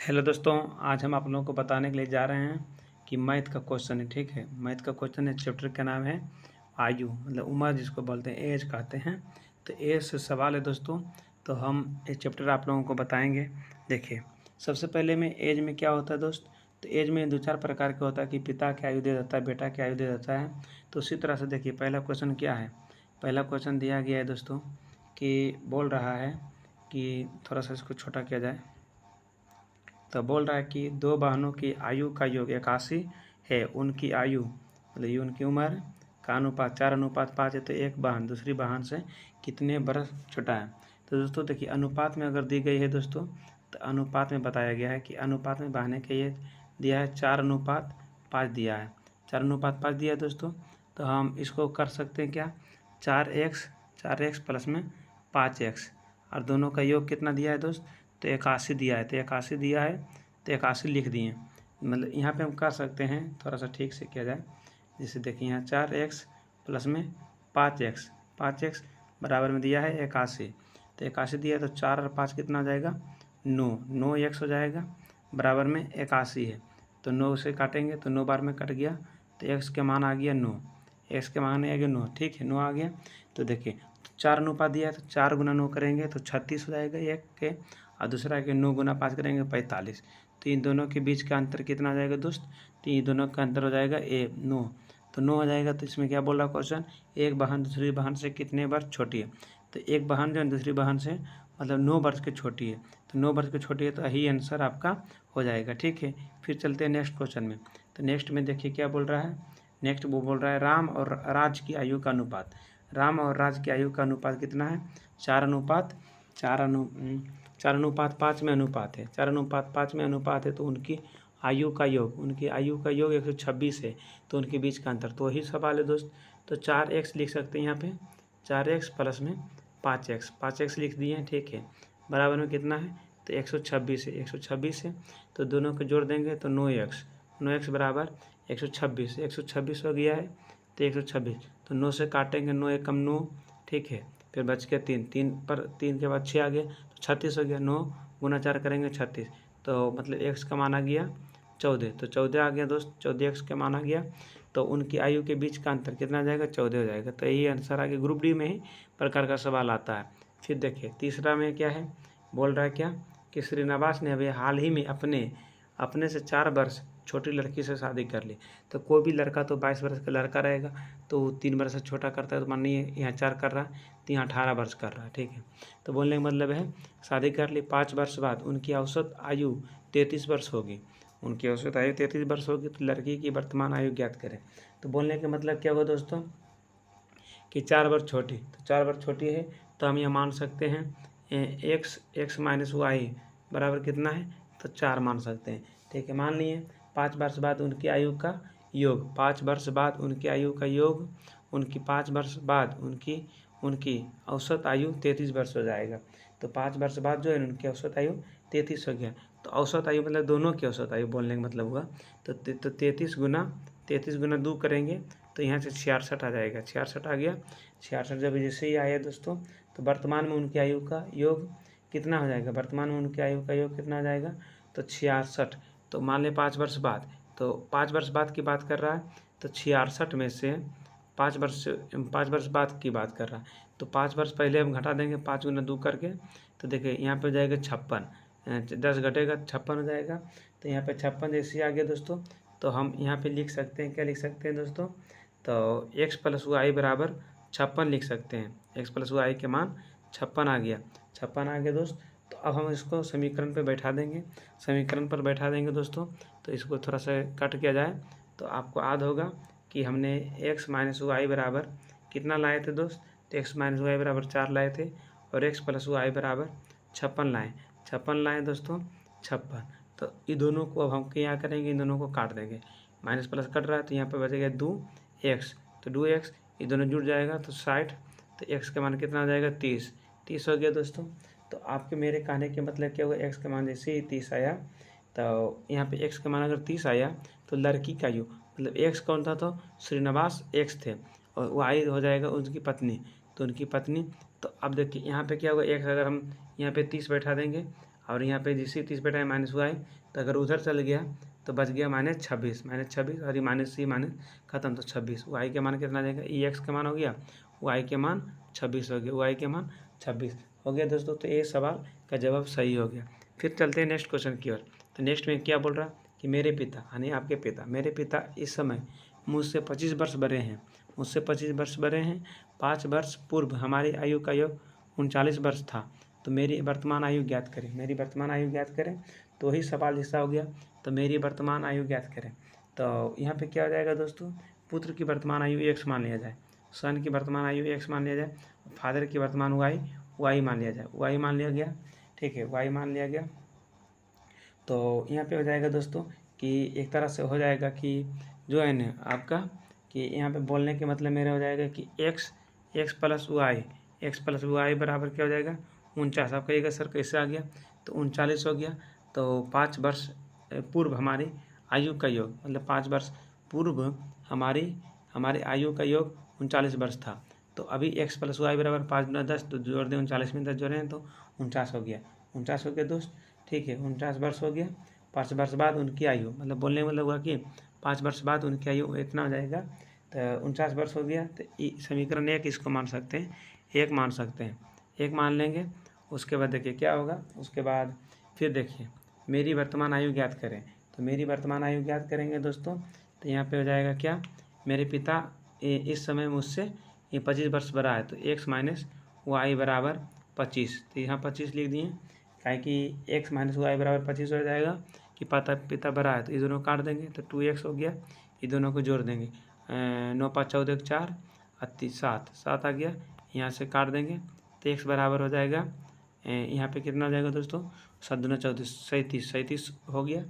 Hello दोस्तों, आज हम आप लोगों को बताने के लिए जा रहे हैं कि मैथ का क्वेश्चन है। ठीक है, मैथ का क्वेश्चन है। चैप्टर का नाम है आयु, मतलब उम्र जिसको बोलते हैं, एज कहते हैं। तो एज से सवाल है दोस्तों। तो हम ये चैप्टर आप लोगों को बताएंगे। देखिए, सबसे पहले में एज में क्या होता है दोस्त। तो एज में दो चार प्रकार के होता है कि पिता की आयु दे देता है, बेटा की आयु दे देता है। तो उसी तरह से देखिए, पहला क्वेश्चन क्या है। पहला क्वेश्चन दिया गया है दोस्तों कि बोल रहा है कि थोड़ा सा इसको छोटा किया जाए। तो बोल रहा है कि दो बहनों की आयु का योग 81 है। उनकी आयु मतलब ये उनकी उम्र का अनुपात 4:5 है। तो एक बहन दूसरी बहन से कितने बरस छोटा है। तो दोस्तों देखिए, अनुपात में अगर दी गई है दोस्तों, तो अनुपात में बताया गया है कि अनुपात में बहने के ये दिया है 4:5 दिया है। 4:5 दिया है दोस्तों। तो हम इसको कर सकते हैं क्या, 4x प्लस में 5x, और दोनों का योग कितना दिया है दोस्त, तो 81 दिया है। तो 81 दिया है, तो 81 लिख दिए। मतलब यहाँ पे हम कर सकते हैं, थोड़ा सा ठीक से किया जाए। जैसे देखिए, यहाँ 4x प्लस में 5x बराबर में दिया है 81। तो 81 दिया है, तो 4 और 5 कितना हो जाएगा, 9x हो जाएगा, बराबर में 81 है। तो 9 से काटेंगे तो 9 बार में कट गया, तो x के मान आ गया 9। x के मान आ गया 9। ठीक है, 9 आ गया। तो देखिए, 4 अनुपात दिया है, तो 4 गुना 9 करेंगे तो 36 हो जाएगा एक के, और दूसरा के 9 गुना 5 करेंगे 45। तो इन दोनों के बीच का अंतर कितना आ जाएगा दोस्त, तो ये दोनों का अंतर हो जाएगा 9। तो 9 हो जाएगा। तो इसमें क्या बोल रहा है क्वेश्चन, एक बहन दूसरी बहन से कितने वर्ष छोटी है। तो एक बहन जो है दूसरी बहन से मतलब 9 वर्ष की छोटी है। तो 9 वर्ष की छोटी है, तो यही आंसर आपका हो जाएगा। ठीक है, फिर चलते हैं नेक्स्ट क्वेश्चन में। तो नेक्स्ट में देखिए क्या बोल रहा है। नेक्स्ट वो बोल रहा है राम और राज की आयु का अनुपात। राम और राज की आयु का अनुपात कितना है, 4:5 में अनुपात है। 4:5 में अनुपात है। तो उनकी आयु का योग 126 है। तो उनके बीच का अंतर, तो वही सवाल है दोस्त। तो 4x लिख सकते हैं यहाँ पे, 4x प्लस में 5x लिख दिए हैं। ठीक है, बराबर में कितना है, तो 126 है। तो दोनों को जोड़ देंगे तो 9x बराबर 126 हो गया है। तो 126, तो 9 से काटेंगे, 9 एकम 9। ठीक है, फिर बच गया 3 के बाद 6 आ गया, तो 36 हो गया। 9 गुना 4 करेंगे 36, तो मतलब x का मान आ गया 14। तो 14 आ गया दोस्त, 14x का मान आ गया। तो उनकी आयु के बीच का अंतर कितना आ जाएगा, 14 हो जाएगा। तो यही आंसर आगे ग्रुप डी में ही प्रकार का सवाल आता है। फिर देखिए तीसरा में क्या है, बोल रहा है क्या कि श्रीनिवास ने अभी हाल ही में अपने से 4 वर्ष छोटी लड़की से शादी कर ली। तो कोई भी लड़का तो 22 वर्ष का लड़का रहेगा, तो 3 वर्ष से छोटा करता है। तो मानिए यहाँ 4 कर रहा है, तो यहाँ 18 वर्ष कर रहा है। ठीक है, तो बोलने का मतलब है शादी कर ली, 5 वर्ष बाद उनकी औसत आयु 33 वर्ष होगी। उनकी औसत आयु 33 वर्ष होगी। तो लड़की की वर्तमान आयु ज्ञात करें। तो बोलने का मतलब क्या हुआ दोस्तों कि 4 वर्ष छोटी, तो 4 वर्ष छोटी है। तो हम यह मान सकते हैं x माइनस वाई बराबर कितना है, तो 4 मान सकते हैं। ठीक है, मान लिए 5 वर्ष बाद उनकी आयु का योग, 5 वर्ष बाद उनकी आयु का योग, उनकी 5 वर्ष बाद उनकी औसत आयु 33 वर्ष हो जाएगा। तो 5 वर्ष बाद जो है उनकी औसत आयु 33 हो गया। तो औसत आयु मतलब दोनों की औसत आयु बोलने का मतलब हुआ। तो 33 गुना 2 करेंगे, तो यहाँ से 66 आ जाएगा। 66 आ गया। 66 जब जैसे ही आया दोस्तों, तो वर्तमान में उनकी आयु का योग कितना हो जाएगा, वर्तमान में उनकी आयु का योग कितना आ जाएगा, तो 66। तो मान लें 5 वर्ष बाद, तो 5 वर्ष बाद की बात कर रहा है। तो 66 में से 5 वर्ष बाद की बात कर रहा है। तो 5 वर्ष पहले हम घटा देंगे 5 गुना 2 करके। तो देखिए यहाँ पे हो जाएगा 56, 10 घटेगा 56 हो जाएगा। तो यहाँ पे 56 जैसे आ गया दोस्तों। तो हम यहाँ पे लिख सकते हैं, क्या लिख सकते हैं दोस्तों, तो x प्लस वाई बराबर 56 लिख सकते हैं। x प्लस वाई के मान 56 आ गया। 56 आ गया दोस्त। तो अब हम इसको समीकरण पे बैठा देंगे, समीकरण पर बैठा देंगे दोस्तों। तो इसको थोड़ा सा कट किया जाए, तो आपको याद होगा कि हमने x माइनस वाई बराबर कितना लाए थे दोस्त, तो x माइनस वाई बराबर 4 लाए थे, और x प्लस वाई बराबर 56 लाए दोस्तों, 56। तो इन दोनों को अब हम क्या करेंगे, इन दोनों को काट देंगे। माइनस प्लस कट रहा है, तो यहाँ पे बचेगा 2x। तो 2x ये दोनों जुड़ जाएगा तो 60। तो x का मान कितना आ जाएगा, 30 हो गया दोस्तों। तो आपके मेरे कहने के मतलब क्या हुआ, x का मान जैसे ही 30 आया, तो यहाँ पे x का मान अगर 30 आया, तो लड़की का आयु मतलब x कौन था, तो श्रीनिवास x थे, और y हो जाएगा उनकी पत्नी, तो उनकी पत्नी। तो अब देखिए यहाँ पे क्या होगा, x अगर हम यहाँ पे 30 बैठा देंगे, और यहाँ पे जिससे 30 बटा माइनस वाई, तो अगर उधर चल गया तो बच गया -26 और ये माइनस सी माइनस खत्म, तो 26। वाई के मान कितना जाएगा, ई एक्स का मान हो गया, वाई के मान 26 हो गया, वाई के मान 26 हो गया दोस्तों। तो ये सवाल का जवाब सही हो गया। फिर चलते हैं नेक्स्ट क्वेश्चन की ओर। तो नेक्स्ट में क्या बोल रहा कि मेरे पिता यानी आपके पिता, मेरे पिता इस समय मुझसे 25 वर्ष बड़े हैं, मुझसे 25 वर्ष बड़े हैं। 5 वर्ष पूर्व हमारी आयु का योग 39 वर्ष था, तो मेरी वर्तमान आयु ज्ञात करें। मेरी वर्तमान आयु ज्ञात करें, तो वही सवाल हिस्सा हो गया। तो मेरी वर्तमान आयु ज्ञात करें, तो यहाँ पे क्या हो जाएगा दोस्तों, पुत्र की वर्तमान आयु x मान लिया जाए, सन की वर्तमान आयु x मान लिया जाए, फादर की वर्तमान y मान लिया जाए, y मान लिया गया, ठीक है, y मान लिया गया। तो यहाँ पे हो जाएगा दोस्तों कि एक तरह से हो जाएगा कि जो है ना आपका कि यहाँ पे बोलने के मतलब मेरा हो जाएगा कि x प्लस वाई बराबर क्या हो जाएगा 49। आप कहिएगा सर कैसे आ गया, तो 39 हो गया। तो 5 वर्ष पूर्व हमारी आयु का योग, मतलब 5 वर्ष पूर्व हमारी आयु का योग 39 वर्ष था। तो अभी x प्लस वाई बराबर 5 गुना 10, तो जोड़ दें 39 में 10 जोड़े हैं तो 49 हो गया, 49 हो गया दोस्त, ठीक है, 49 वर्ष हो गया। 5 वर्ष बाद उनकी आयु, मतलब बोलने का मतलब हुआ कि 5 वर्ष बाद उनकी आयु इतना हो जाएगा, तो 49 वर्ष हो गया। तो समीकरण 1 इसको मान सकते हैं, 1 मान सकते हैं, 1 मान लेंगे। उसके बाद देखिए क्या होगा, उसके बाद फिर देखिए मेरी वर्तमान आयु ज्ञात करें। तो मेरी वर्तमान आयु ज्ञात करेंगे दोस्तों, तो यहाँ पे हो जाएगा क्या, मेरे पिता इस समय मुझसे 25 वर्ष बड़ा है, तो x माइनस वाई बराबर 25। तो यहाँ 25 लिख दिए, काहे कि x माइनस वाई बराबर 25 हो जाएगा कि पिता बड़ा है, तो ये दोनों काट देंगे, तो 2x हो गया। ये दोनों को जोड़ देंगे, 9 5 14 4 7 आ गया, यहाँ से काट देंगे, तो x बराबर हो जाएगा यहाँ पे कितना हो जाएगा दोस्तों, 7 दूना 34, 37 हो गया।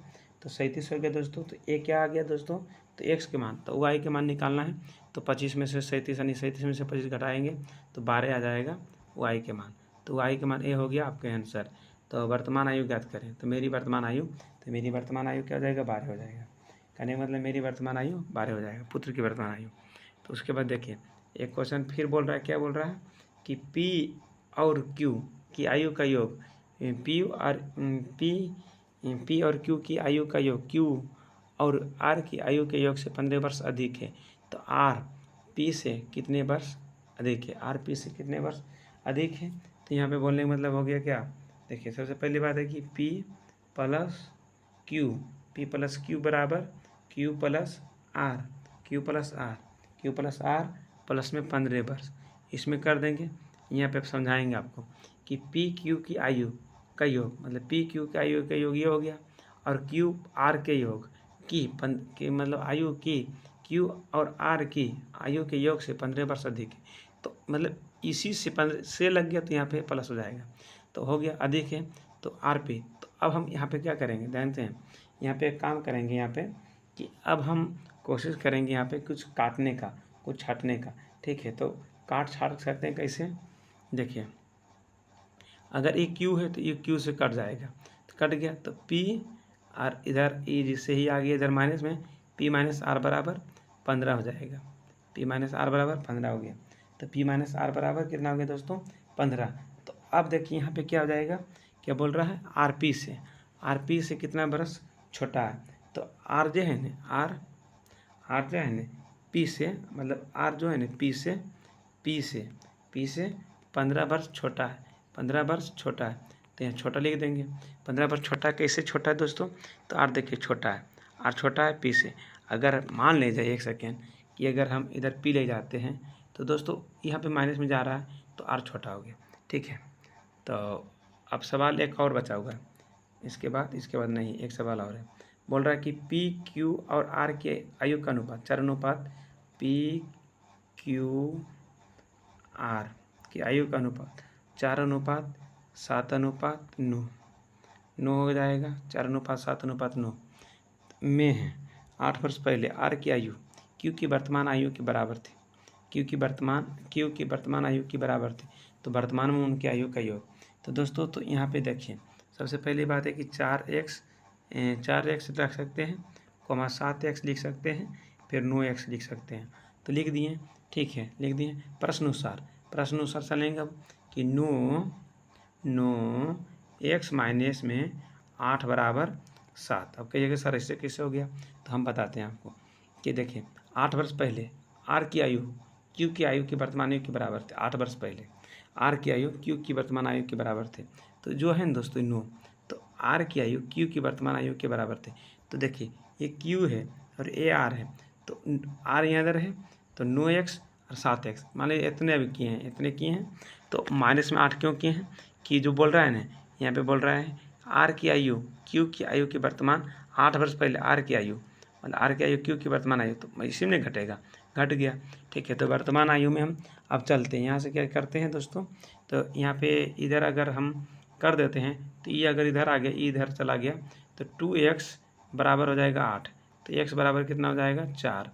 तो 37 हो गया दोस्तों। तो ये क्या आ गया दोस्तों, तो x के मान, तो y के मान निकालना है, तो 25 में से 37 यानी 37 में से 25 घटाएंगे तो 12 आ जाएगा y के मान। तो y के मान ये हो गया आपके आंसर। तो वर्तमान आयु ज्ञात करें, तो मेरी वर्तमान आयु क्या हो जाएगा, 12 हो जाएगा। कहने का मतलब मेरी वर्तमान आयु 12 हो जाएगा, पुत्र की वर्तमान आयु। तो उसके बाद देखिए एक क्वेश्चन फिर बोल रहा है, क्या बोल रहा है कि P और Q की आयु का योग, P और Q की आयु का योग Q और R की आयु के योग से 15 वर्ष अधिक है। तो R P से कितने वर्ष अधिक है, R P से कितने वर्ष अधिक है। तो यहाँ पे बोलने का मतलब हो गया क्या, देखिए सबसे पहली बात है कि P प्लस Q बराबर Q प्लस R प्लस में 15 वर्ष, इसमें कर देंगे। यहाँ पे समझाएंगे आपको कि पी क्यू की आयु का योग, मतलब पी क्यू की आयु का योग ये हो गया, और क्यू आर के योग की मतलब आयु की क्यू और आर की आयु के योग से 15 वर्ष अधिक है। तो मतलब इसी से 15 से लग गया, तो यहाँ पे प्लस हो जाएगा, तो हो गया अधिक है, तो आर पे। तो अब हम यहाँ पे क्या करेंगे जानते हैं, यहाँ पे एक काम करेंगे यहाँ पे कि अब हम कोशिश करेंगे यहाँ पे कुछ काटने का, कुछ छाटने का, ठीक है। तो काट छाट सकते हैं कैसे, देखिए अगर ये क्यू है तो ये क्यू से कट जाएगा, तो कट गया, तो पी और इधर ई जिससे ही आ गया इधर माइनस में, पी माइनस आर बराबर 15 हो जाएगा, पी माइनस आर बराबर 15 हो गया। तो पी माइनस आर बराबर कितना हो गया दोस्तों, 15। तो अब देखिए यहाँ पे क्या हो जाएगा, क्या बोल रहा है, आर पी से कितना बरस छोटा है। तो आर जो है ना, आर जो है ना पी से, मतलब आर जो है ना पी से 15 वर्ष छोटा है, 15 वर्ष छोटा है। तो यहाँ छोटा लिख देंगे, 15 वर्ष छोटा कैसे छोटा है दोस्तों, तो आर देखिए छोटा है, आर छोटा है पी से। अगर मान ले जाए एक सेकेंड कि अगर हम इधर पी ले जाते हैं, तो दोस्तों यहाँ पे माइनस में जा रहा है, तो आर छोटा हो गया, ठीक है। तो अब सवाल एक और बचा हुआ है, इसके बाद नहीं, एक सवाल और है। बोल रहा है कि पी क्यू और आर के आयु का अनुपात 4 अनुपात पी क्यू आर की आयु का अनुपात 4 अनुपात 7 अनुपात 9 हो जाएगा, 4 अनुपात 7 अनुपात 9 में है। 8 वर्ष पहले आर की आयु क्यू की वर्तमान आयु के बराबर थी, क्यू की वर्तमान आयु की बराबर थी, तो वर्तमान में उनकी आयु का योग। तो दोस्तों तो यहाँ पे देखिए सबसे पहली बात है कि 4x रख सकते हैं, 7x लिख सकते हैं, फिर 9x लिख सकते हैं, तो लिख दिए, ठीक है, लिख दिए। प्रश्न अनुसार चलेंगे अब कि 9 x माइनस में 8 बराबर 7। अब कहिएगा सर इससे कैसे हो गया, तो हम बताते हैं आपको कि देखिए 8 वर्ष पहले r की आयु q की आयु की वर्तमान आयु के बराबर थे। 8 वर्ष पहले r की आयु q की वर्तमान आयु के बराबर थे। तो जो है ना दोस्तों 9, तो r की आयु q की वर्तमान आयु के बराबर थे। तो देखिए ये q है और ये r है, तो r यहाँ इधर है तो 9x और 7x, मान लीजिए इतने अभी किए हैं, इतने किए हैं, तो माइनस में 8 क्यों किए हैं कि जो बोल रहा है ना यहाँ पे बोल रहा है r की आयु q की आयु की वर्तमान 8 वर्ष पहले r की आयु मतलब r की आयु q की वर्तमान आयु, तो इसी में घटेगा, घट गया। ठीक है, तो वर्तमान आयु में हम अब चलते हैं। यहाँ से क्या करते हैं दोस्तों, तो यहाँ पे इधर अगर हम कर देते हैं तो ये अगर इधर आ गया, ये इधर चला गया, तो 2x बराबर हो जाएगा 8, तो x बराबर कितना हो जाएगा 4,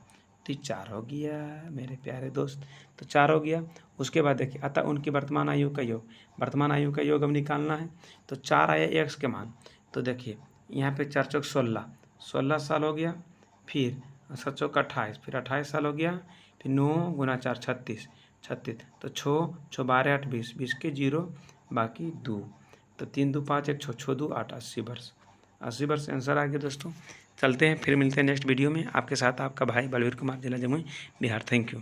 तो 4 हो गया मेरे प्यारे दोस्त, तो 4 हो गया। उसके बाद देखिए अतः उनकी वर्तमान आयु का योग, वर्तमान आयु का योग अब निकालना है, तो 4 आया x के मान, तो देखिए यहाँ पे 4 चौक 16 साल हो गया, फिर 7 चौक 28, फिर 28 साल हो गया, फिर 9 गुना 4 36, तो 6 12 8 20 के 0 बाकी 2, तो 3 2 5 1 6 2 8 80 वर्ष आंसर आ गया दोस्तों। चलते हैं, फिर मिलते हैं नेक्स्ट वीडियो में। आपके साथ आपका भाई बलवीर कुमार, जिला जमुई, बिहार। Thank you.